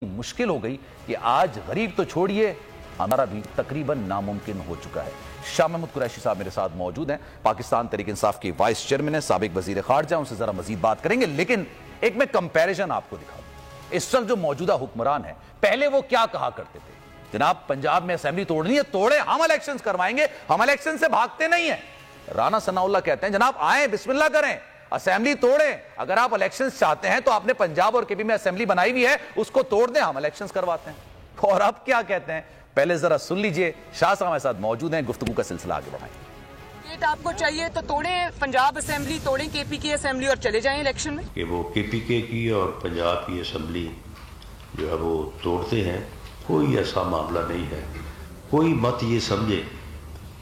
मुश्किल हो गई कि आज गरीब तो छोड़िए, हमारा भी तकरीबन नामुमकिन हो चुका है। शाह महमूद कुरैशी साहब मेरे साथ मौजूद हैं, पाकिस्तान तहरीक इंसाफ के वाइस चेयरमैन है, साबिक वजीर खारजा, उनसे जरा मजीद बात करेंगे। लेकिन एक मैं कंपैरिजन आपको दिखा दूं, इस वक्त जो मौजूदा हुक्मरान है, पहले वो क्या कहा करते थे, जनाब पंजाब में असेंबली तोड़नी है, तोड़े, हम इलेक्शन करवाएंगे, हम इलेक्शन से भागते नहीं है। राना सनाउल्लाह कहते हैं जनाब आए, बिस्मिल्लाह करें, असेंबली तोड़े, अगर आप इलेक्शंस चाहते हैं तो आपने पंजाब और केपी में असेंबली बनाई हुई है, उसको तोड़ दें, हम इलेक्शंस करवाते हैं। और अब क्या कहते हैं, पहले जरा सुन लीजिए। शाह साहब हमारे साथ मौजूद हैं, गुफ्तगू का सिलसिला आगे बढ़ाएं। डेट आपको चाहिए तो तोड़ें पंजाब असेंबली, तोड़ें केपी की असेंबली और चले जाएं इलेक्शन में। कि वो केपीके की और पंजाब की असेंबली जो है वो तोड़ते हैं, कोई ऐसा मामला नहीं है। कोई मत ये समझे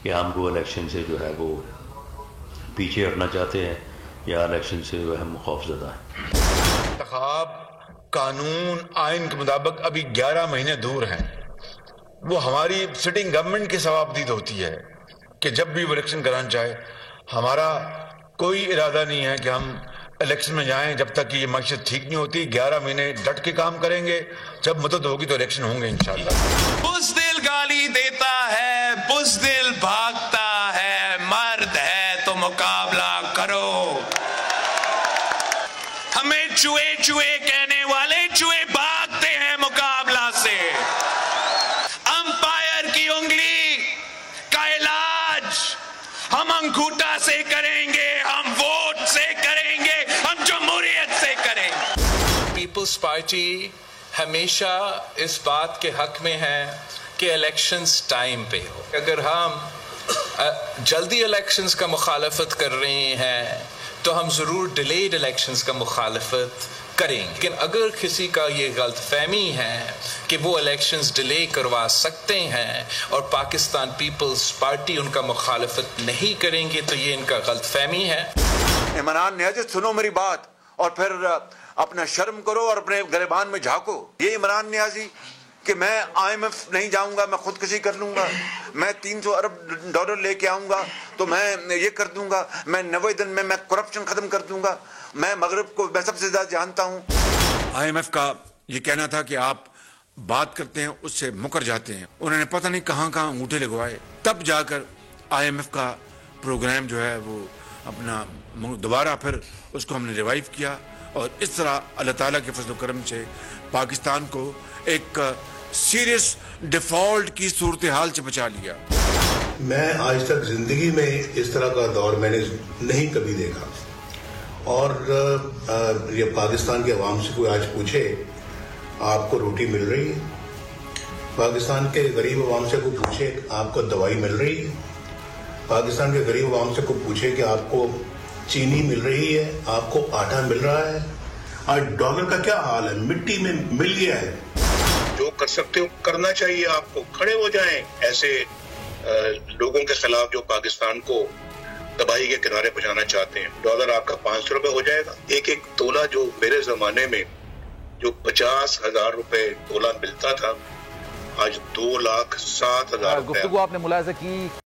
कि हमको इलेक्शन से जो है वो पीछे हटना चाहते हैं या इलेक्शन से जो है हम खौफजदा हैं। इंतखाब कानून आइन के मुताबिक अभी 11 महीने दूर हैं। वो हमारी सिटिंग गवर्नमेंट की सवाबदीद होती है कि जब भी वो इलेक्शन कराना चाहे। हमारा कोई इरादा नहीं है कि हम इलेक्शन में जाएं जब तक कि ये माशियत ठीक नहीं होती। 11 महीने डट के काम करेंगे, जब मदद होगी तो इलेक्शन होंगे इंशाल्लाह। बुज़दिल गाली देता है, बुज़दिल भागता है, मर्द है तो मुकाबला करो। हमें चूहे चूहे कहने वाले चूहे भागते हैं मुकाबला से। अंपायर की उंगली का इलाज हम अंगूठा से करेंगे, हम वोट से करेंगे, हम जमहूरियत से करेंगे। पीपल्स पार्टी हमेशा इस बात के हक में है कि इलेक्शंस टाइम पे हो। अगर हम जल्दी इलेक्शंस का मुखालफत कर रहे हैं तो हम ज़रूर डिलेड इलेक्शंस का मुखालफत करेंगे। लेकिन अगर किसी का ये गलतफहमी है कि वो इलेक्शंस डिले करवा सकते हैं और पाकिस्तान पीपल्स पार्टी उनका मुखालफत नहीं करेंगे तो ये इनका गलतफहमी है। इमरान नियाज़ी सुनो मेरी बात और फिर अपना शर्म करो और अपने गिरबान में झांको। ये इमरान नियाज़ी कि मैं IMF नहीं जाऊंगा, मैं खुदकुशी कर लूंगा, मैं 300 अरब डॉलर लेके आऊंगा तो मैं ये कर दूंगा, मैं 90 दिन में मैं करप्शन खत्म कर दूंगा, मैं मगरब को मैं सबसे ज्यादा जानता हूं। IMF का ये कहना था कि आप बात करते हैं उससे मुकर जाते हैं। उन्होंने पता नहीं कहां कहां अंगूठे लगवाए, तब जाकर IMF का प्रोग्राम जो है वो अपना दोबारा फिर उसको हमने रिवाइव किया और इस तरह अल्लाह ताला के फजल करम से पाकिस्तान को एक सीरियस डिफॉल्ट की सूरत हाल से बचा लिया। मैं आज तक जिंदगी में इस तरह का दौर मैंने नहीं कभी देखा। और ये पाकिस्तान के अवाम से कोई आज पूछे आपको रोटी मिल रही है, पाकिस्तान के गरीब अवाम से कोई पूछे आपको दवाई मिल रही है, पाकिस्तान के गरीब अवाम से कोई पूछे कि आपको चीनी मिल रही है, आपको आटा मिल रहा है। आज डॉलर का क्या हाल है, मिट्टी में मिल गया है। जो कर सकते हो करना चाहिए, आपको खड़े हो जाएं ऐसे लोगों के खिलाफ जो पाकिस्तान को तबाही के किनारे पहुंचाना चाहते हैं। डॉलर आपका 500 रुपए हो जाएगा। एक एक तोला जो मेरे जमाने में जो 50,000 रुपए तोला मिलता था, आज 2,07,000 रुपए। गुफ्तगू आपने मुलाहिजा की